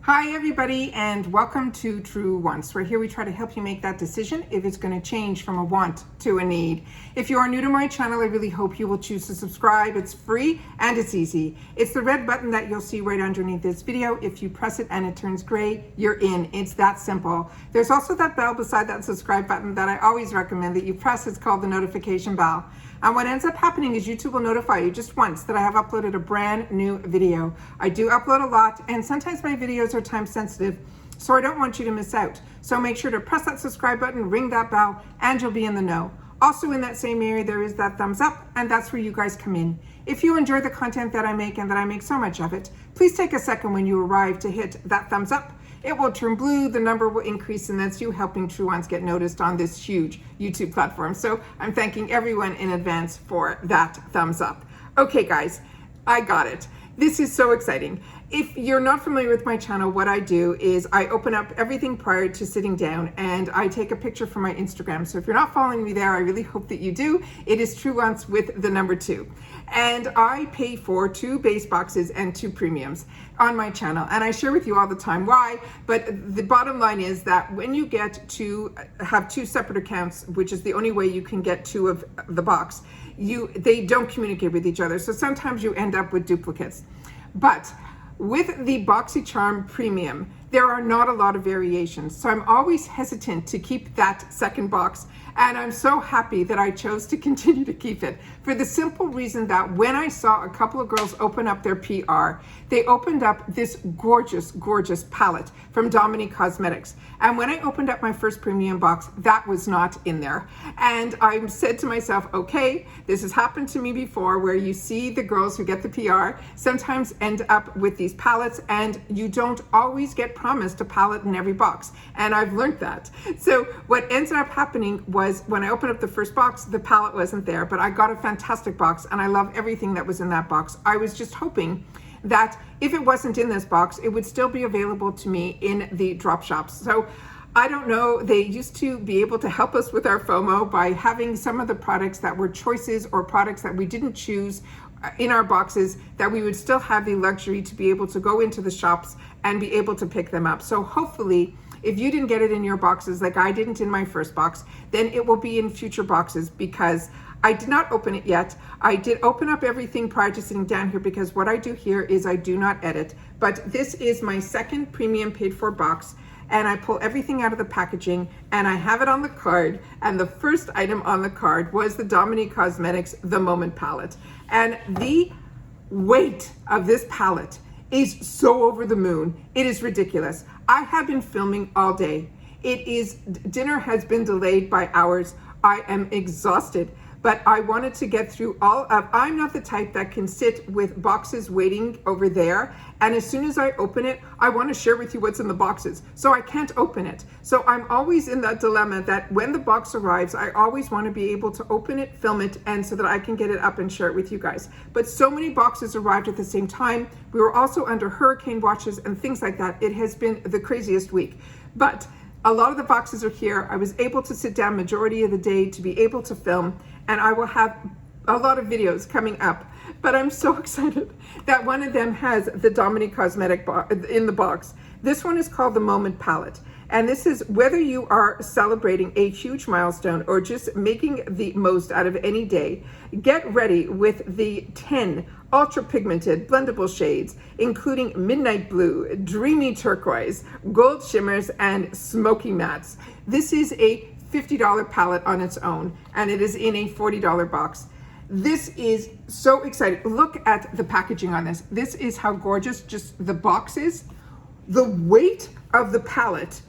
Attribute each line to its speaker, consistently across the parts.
Speaker 1: Hi everybody, and welcome to True Wants, where here we try to help you make that decision if it's going to change from a want to a need. If you are new to my channel, I really hope you will choose to subscribe. It's free and it's easy. It's the red button that you'll see right underneath this video. If you press it and it turns gray, you're in. It's that simple. There's also that bell beside that subscribe button that I always recommend that you press. It's called the notification bell. And what ends up happening is YouTube will notify you just once that I have uploaded a brand new video. I do upload a lot, and sometimes my videos are time sensitive, so I don't want you to miss out. So make sure to press that subscribe button, ring that bell, and you'll be in the know. Also in that same area, there is that thumbs up, and that's where you guys come in. If you enjoy the content that I make, and that I make so much of it, please take a second when you arrive to hit that thumbs up. It will turn blue, the number will increase, and that's you helping True Ones get noticed on this huge YouTube platform. So I'm thanking everyone in advance for that thumbs up. Okay guys, I got it. This is so exciting. If you're not familiar with my channel, what I do is I open up everything prior to sitting down and I take a picture from my Instagram. So if you're not following me there, I really hope that you do. It is True Wants with the number 2. And I pay for 2 base boxes and 2 premiums on my channel. And I share with you all the time why, but the bottom line is that when you get to have 2 separate accounts, which is the only way you can get 2 of the box, they don't communicate with each other. So sometimes you end up with duplicates. But with the Boxycharm Premium, there are not a lot of variations. So I'm always hesitant to keep that second box. And I'm so happy that I chose to continue to keep it for the simple reason that when I saw a couple of girls open up their PR, they opened up this gorgeous, gorgeous palette from Dominique Cosmetics. And when I opened up my first premium box, that was not in there. And I said to myself, okay, this has happened to me before where you see the girls who get the PR sometimes end up with these palettes and you don't always get promised a palette in every box. And I've learned that. So what ended up happening was when I opened up the first box, the palette wasn't there, but I got a fantastic box and I love everything that was in that box. I was just hoping that if it wasn't in this box, it would still be available to me in the drop shops. So I don't know, they used to be able to help us with our FOMO by having some of the products that were choices or products that we didn't choose in our boxes, that we would still have the luxury to be able to go into the shops and be able to pick them up. So hopefully, if you didn't get it in your boxes like I didn't in my first box, then it will be in future boxes because I did not open it yet. I did open up everything prior to sitting down here because what I do here is I do not edit. But this is my second premium paid for box, and I pull everything out of the packaging and I have it on the card. And the first item on the card was the Dominique Cosmetics The Moment palette. And the weight of this palette is so over the moon. It is ridiculous. I have been filming all day. Dinner has been delayed by hours. I am exhausted, but I wanted to get through I'm not the type that can sit with boxes waiting over there. And as soon as I open it, I want to share with you what's in the boxes. So I can't open it. So I'm always in that dilemma that when the box arrives, I always want to be able to open it, film it, and so that I can get it up and share it with you guys. But so many boxes arrived at the same time. We were also under hurricane watches and things like that. It has been the craziest week. But a lot of the boxes are here. I was able to sit down majority of the day to be able to film, and I will have a lot of videos coming up. But I'm so excited that one of them has the Dominique Cosmetic in the box. This one is called the Moment palette. And this is whether you are celebrating a huge milestone or just making the most out of any day, get ready with the 10 ultra pigmented blendable shades, including midnight blue, dreamy turquoise, gold shimmers, and smoky mattes. This is a $50 palette on its own, and it is in a $40 box. This is so exciting. Look at the packaging on this. This is how gorgeous just the box is. The weight of the palette,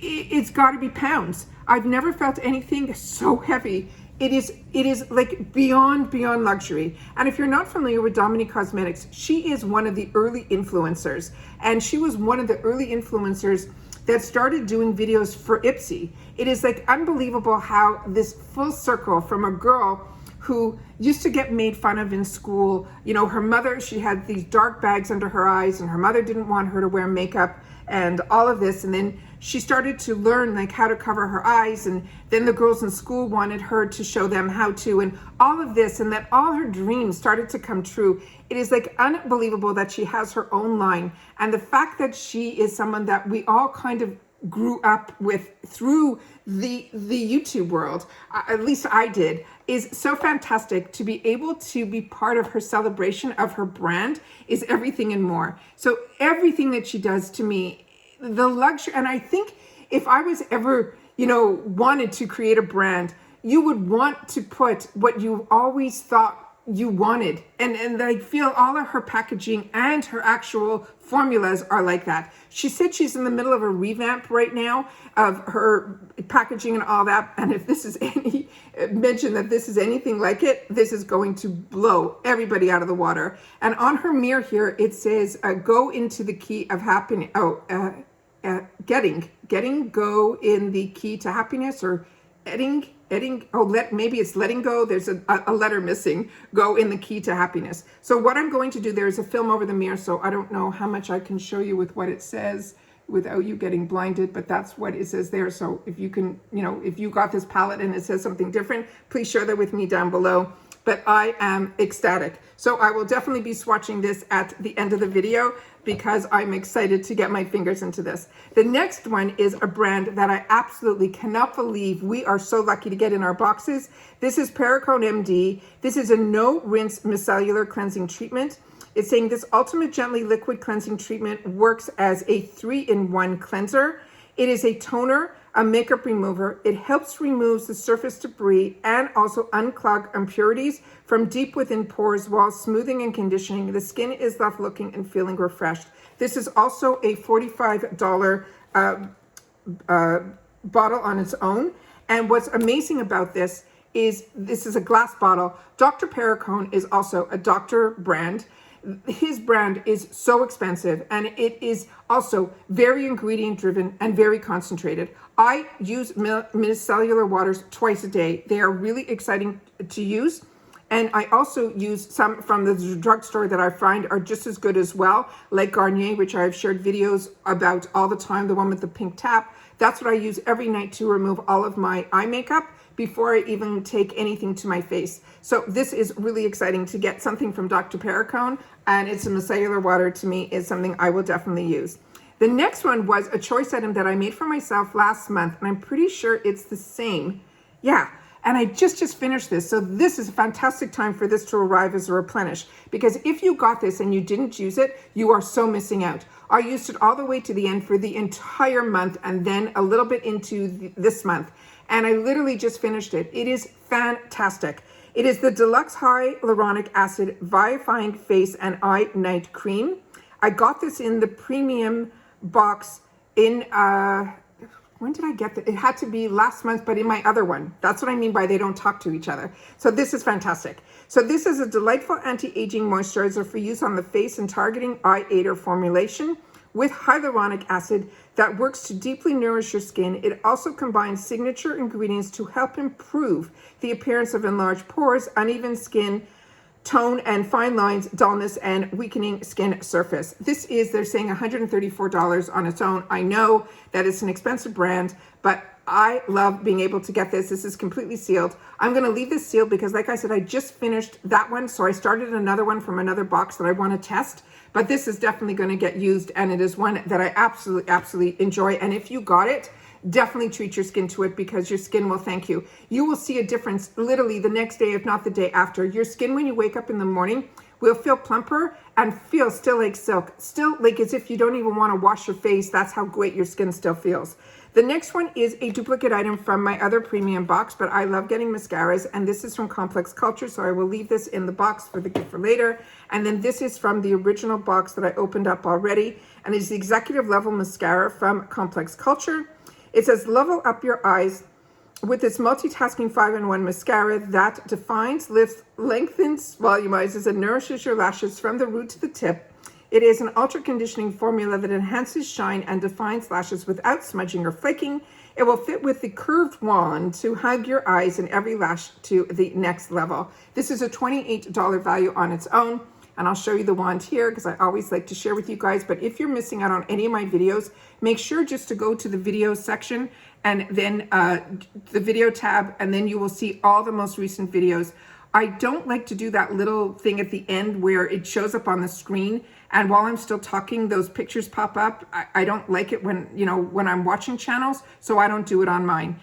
Speaker 1: it's got to be pounds. I've never felt anything so heavy. It is like beyond luxury. And if you're not familiar with Dominique Cosmetics, she is one of the early influencers, and she was one of the early influencers that started doing videos for Ipsy. It is like unbelievable how this full circle from a girl who used to get made fun of in school. You know, her mother, she had these dark bags under her eyes, and her mother didn't want her to wear makeup and all of this. And then she started to learn like how to cover her eyes, and then the girls in school wanted her to show them how to, and all of this, and that all her dreams started to come true. It is like unbelievable that she has her own line, and the fact that she is someone that we all kind of grew up with through the YouTube world, at least I did, is so fantastic. To be able to be part of her celebration of her brand is everything and more. So everything that she does, to me, the luxury, and I think if I was ever, you know, wanted to create a brand, you would want to put what you always thought you wanted, and I feel all of her packaging and her actual formulas are like that. She said she's in the middle of a revamp right now of her packaging and all that, and if this is any mention that this is anything like it, this is going to blow everybody out of the water. And on her mirror here it says go into the key of happiness. Getting go in the key to happiness, or maybe it's letting go. There's a letter missing. Go in the key to happiness. So what I'm going to do, there is a film over the mirror, so I don't know how much I can show you with what it says without you getting blinded, but that's what it says there. So if you can, you know, if you got this palette and it says something different, please share that with me down below. But I am ecstatic. So I will definitely be swatching this at the end of the video because I'm excited to get my fingers into this. The next one is a brand that I absolutely cannot believe we are so lucky to get in our boxes. This is Perricone MD. This is a no rinse micellar cleansing treatment. It's saying this ultimate gently liquid cleansing treatment works as a 3-in-1 cleanser. It is a toner, a makeup remover. It helps remove the surface debris and also unclog impurities from deep within pores while smoothing and conditioning. The skin is left looking and feeling refreshed. This is also a $45 bottle on its own. And what's amazing about this is a glass bottle. Dr. Perricone is also a doctor brand. His brand is so expensive, and it is also very ingredient driven and very concentrated. I use micellar waters twice a day. They are really exciting to use. And I also use some from the drugstore that I find are just as good as well, like Garnier, which I've shared videos about all the time, the one with the pink tap. That's what I use every night to remove all of my eye makeup before I even take anything to my face. So this is really exciting to get something from Dr. Perricone, and it's a micellar water. To me is something I will definitely use. The next one was a choice item that I made for myself last month, and I'm pretty sure it's the same. Yeah. And I just finished this. So this is a fantastic time for this to arrive as a replenish, because if you got this and you didn't use it, you are so missing out. I used it all the way to the end for the entire month and then a little bit into this month. And I literally just finished it. It is fantastic. It is the Deluxe Hyaluronic Acid Vivifying Face and Eye Night Cream. I got this in the premium box in, when did I get that? It had to be last month, but in my other one. That's what I mean by they don't talk to each other. So this is fantastic. So this is a delightful anti-aging moisturizer for use on the face and targeting eye aider formulation with hyaluronic acid that works to deeply nourish your skin. It also combines signature ingredients to help improve the appearance of enlarged pores, uneven skin tone and fine lines, dullness, and weakening skin surface. This is, they're saying $134 on its own. I know that it's an expensive brand, but I love being able to get this. This is completely sealed. I'm going to leave this sealed because, like I said, I just finished that one. So I started another one from another box that I want to test. But this is definitely going to get used, and it is one that I absolutely enjoy. And if you got it, definitely treat your skin to it, because your skin will thank you. You will see a difference literally the next day, if not the day after. Your skin, when you wake up in the morning, will feel plumper and feel still like silk, still like as if you don't even want to wash your face. That's how great your skin still feels. The next one is a duplicate item from my other premium box, but I love getting mascaras, and this is from Complex Culture, so I will leave this in the box for the gift for later. And then this is from the original box that I opened up already, and it's the Executive Level Mascara from Complex Culture. It says, level up your eyes with this multitasking 5-in-1 mascara that defines, lifts, lengthens, volumizes, and nourishes your lashes from the root to the tip. It is an ultra conditioning formula that enhances shine and defines lashes without smudging or flaking. It will fit with the curved wand to hug your eyes and every lash to the next level. This is a $28 value on its own. And I'll show you the wand here because I always like to share with you guys. But if you're missing out on any of my videos, make sure just to go to the video section and then the video tab, and then you will see all the most recent videos. I don't like to do that little thing at the end where it shows up on the screen, and while I'm still talking, those pictures pop up. I don't like it when, you know, when I'm watching channels, so I don't do it on mine.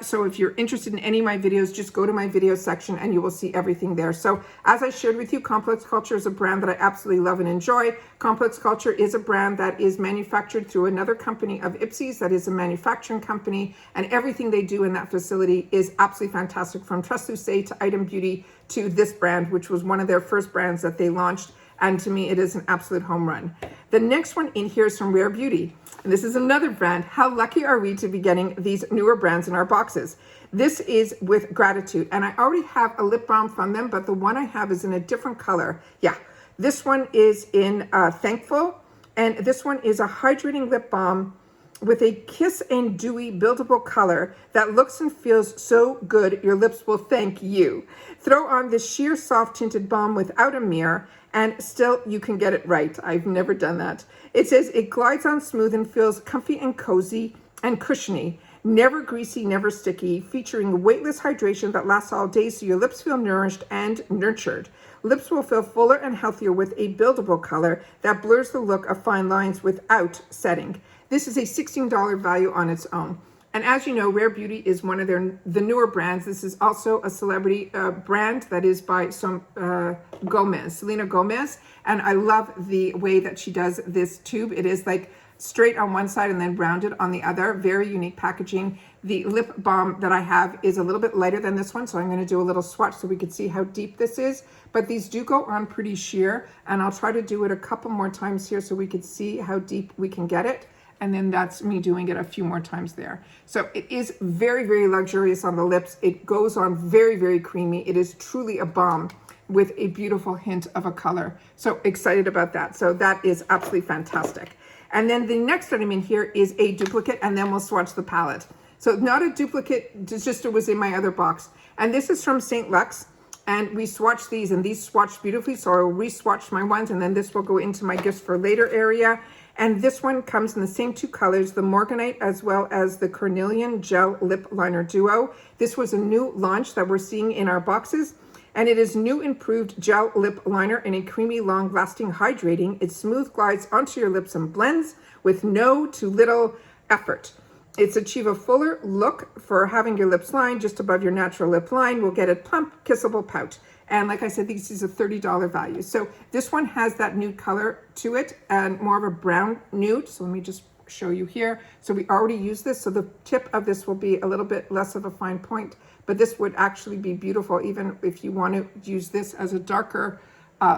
Speaker 1: So if you're interested in any of my videos, just go to my video section and you will see everything there. So as I shared with you, Complex Culture is a brand that I absolutely love and enjoy. Complex Culture is a brand that is manufactured through another company of Ipsy's that is a manufacturing company, and everything they do in that facility is absolutely fantastic, from Trust to Item Beauty to this brand, which was one of their first brands that they launched. And to me, it is an absolute home run. The next one in here is from Rare Beauty. And this is another brand. How lucky are we to be getting these newer brands in our boxes? This is with Gratitude. And I already have a lip balm from them, but the one I have is in a different color. Yeah, this one is in Thankful. And this one is a hydrating lip balm with a kiss and dewy buildable color that looks and feels so good your lips will thank you. Throw on this sheer soft tinted balm without a mirror and still you can get it right. I've never done that. It says it glides on smooth and feels comfy and cozy and cushiony. Never greasy, never sticky, featuring weightless hydration that lasts all day so your lips feel nourished and nurtured. Lips will feel fuller and healthier with a buildable color that blurs the look of fine lines without setting. This is a $16 value on its own. And as you know, Rare Beauty is one of the newer brands. This is also a celebrity brand that is by Selena Gomez. And I love the way that she does this tube. It is like straight on one side and then rounded on the other. Very unique packaging. The lip balm that I have is a little bit lighter than this one, so I'm going to do a little swatch so we can see how deep this is. But these do go on pretty sheer, and I'll try to do it a couple more times here so we can see how deep we can get it. And then that's me doing it a few more times there. So it is very, very luxurious on the lips. It goes on very, very creamy. It is truly a balm with a beautiful hint of a color. So excited about that. So that is absolutely fantastic. And then the next item in here is a duplicate, and then we'll swatch the palette. So not a duplicate, just it was in my other box. And this is from St. Lux. And we swatched these, and these swatched beautifully. So I'll re-swatch my ones, and then this will go into my gifts for later area. And this one comes in the same two colors, the Morganite as well as the Cornelian Gel Lip Liner Duo. This was a new launch that we're seeing in our boxes. And it is new improved gel lip liner in a creamy, long-lasting hydrating. It smooth glides onto your lips and blends with no to little effort. It's achieve a fuller look for having your lips lined just above your natural lip line. We'll get a plump, kissable pout. And like I said, this is a $30 value. So this one has that nude color to it and more of a brown nude. So let me just show you here. So we already used this. So the tip of this will be a little bit less of a fine point, but this would actually be beautiful even if you want to use this as a darker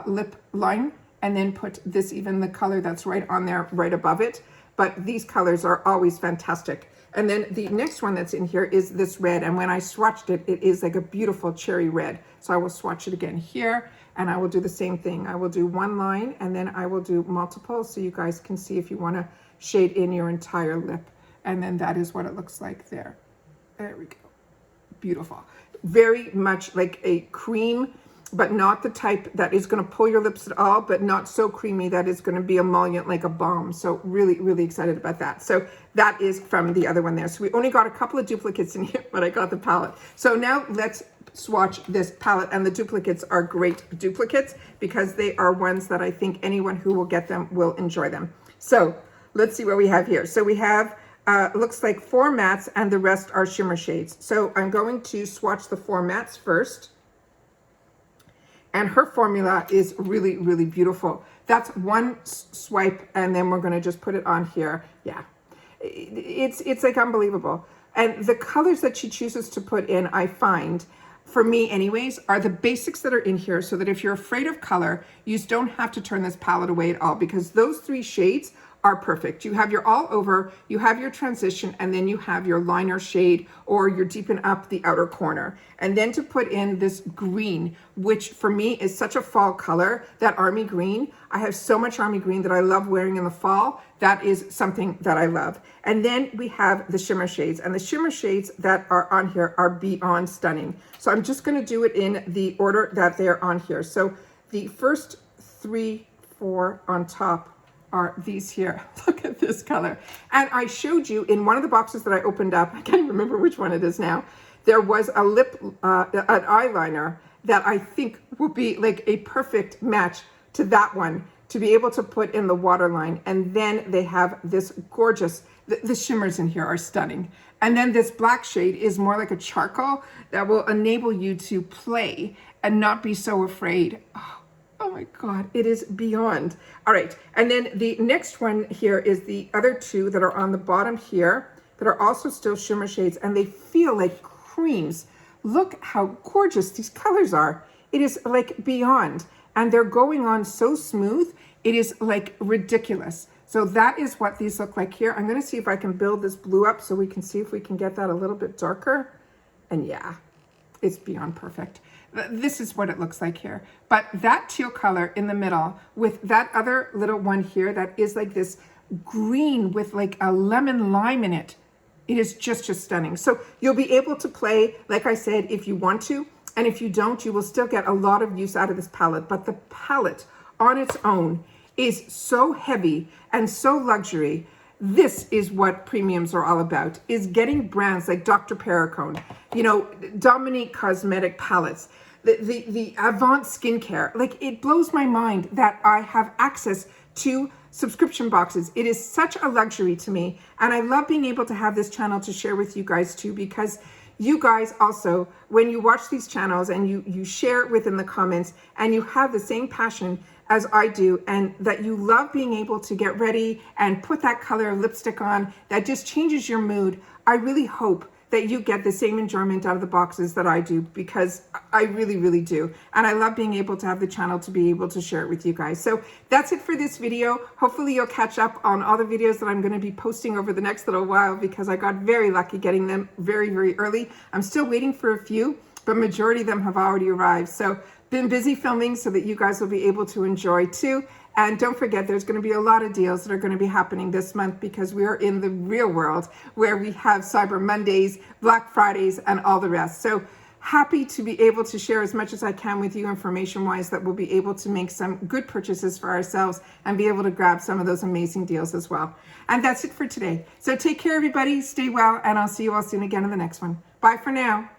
Speaker 1: lip line and then put this, even the color that's right on there, right above it. But these colors are always fantastic. And then the next one that's in here is this red. And when I swatched it, it is like a beautiful cherry red. So I will swatch it again here, and I will do the same thing. I will do one line, and then I will do multiple so you guys can see if you want to shade in your entire lip. And then that is what it looks like there. There we go. Beautiful. Very much like a cream, but not the type that is going to pull your lips at all, but not so creamy that is going to be emollient like a balm. So really, really excited about that. So that is from the other one there. So we only got a couple of duplicates in here, but I got the palette. So now let's swatch this palette, and the duplicates are great duplicates because they are ones that I think anyone who will get them will enjoy them. So let's see what we have here. So we have looks like 4 mattes and the rest are shimmer shades. So I'm going to swatch the 4 mattes first. And her formula is really, really beautiful. That's one swipe, and then we're going to just put it on here. Yeah, it's like unbelievable. And the colors that she chooses to put in, I find, for me anyways, are the basics that are in here, so that if you're afraid of color, you don't have to turn this palette away at all, because those 3 shades are perfect. You have your all over, you have your transition, and then you have your liner shade or your deepen up the outer corner. And then to put in this green, which for me is such a fall color, that army green. I have so much army green that I love wearing in the fall. That is something that I love. And then we have the shimmer shades, and the shimmer shades that are on here are beyond stunning. So I'm just going to do it in the order that they're on here. So the first 3, 4 on top are these here. Look at this color. And I showed you in one of the boxes that I opened up, I can't remember which one it is now, there was a lip, an eyeliner that I think will be like a perfect match to that one, to be able to put in the waterline. And then they have this gorgeous, the shimmers in here are stunning. And then this black shade is more like a charcoal that will enable you to play and not be so afraid. Oh my God, it is beyond. All right, and then the next one here is the other two that are on the bottom here that are also still shimmer shades, and they feel like creams. Look how gorgeous these colors are. It is like beyond, and they're going on so smooth. It is like ridiculous. So that is what these look like here. I'm gonna see if I can build this blue up so we can see if we can get that a little bit darker. And yeah, it's beyond perfect. This is what it looks like here. But that teal color in the middle with that other little one here that is like this green with like a lemon lime in it. It is just stunning. So you'll be able to play, like I said, if you want to, and if you don't, you will still get a lot of use out of this palette. But the palette on its own is so heavy and so luxury. This is what premiums are all about, is getting brands like Dr. Perricone, you know, Dominique Cosmetic palettes, the Avant skincare. Like, it blows my mind that I have access to subscription boxes. It is such a luxury to me. And I love being able to have this channel to share with you guys too, because you guys also, when you watch these channels and you share it within the comments and you have the same passion as I do, and that you love being able to get ready and put that color of lipstick on that just changes your mood, I really hope that you get the same enjoyment out of the boxes that I do, because I really, really do. And I love being able to have the channel to be able to share it with you guys. So that's it for this video. Hopefully you'll catch up on all the videos that I'm going to be posting over the next little while, because I got very lucky getting them very, very early. I'm still waiting for a few, but majority of them have already arrived. So been busy filming so that you guys will be able to enjoy too. And don't forget, there's going to be a lot of deals that are going to be happening this month, because we are in the real world where we have Cyber Mondays, Black Fridays, and all the rest. So happy to be able to share as much as I can with you information-wise, that we'll be able to make some good purchases for ourselves and be able to grab some of those amazing deals as well. And that's it for today. So take care, everybody. Stay well, and I'll see you all soon again in the next one. Bye for now.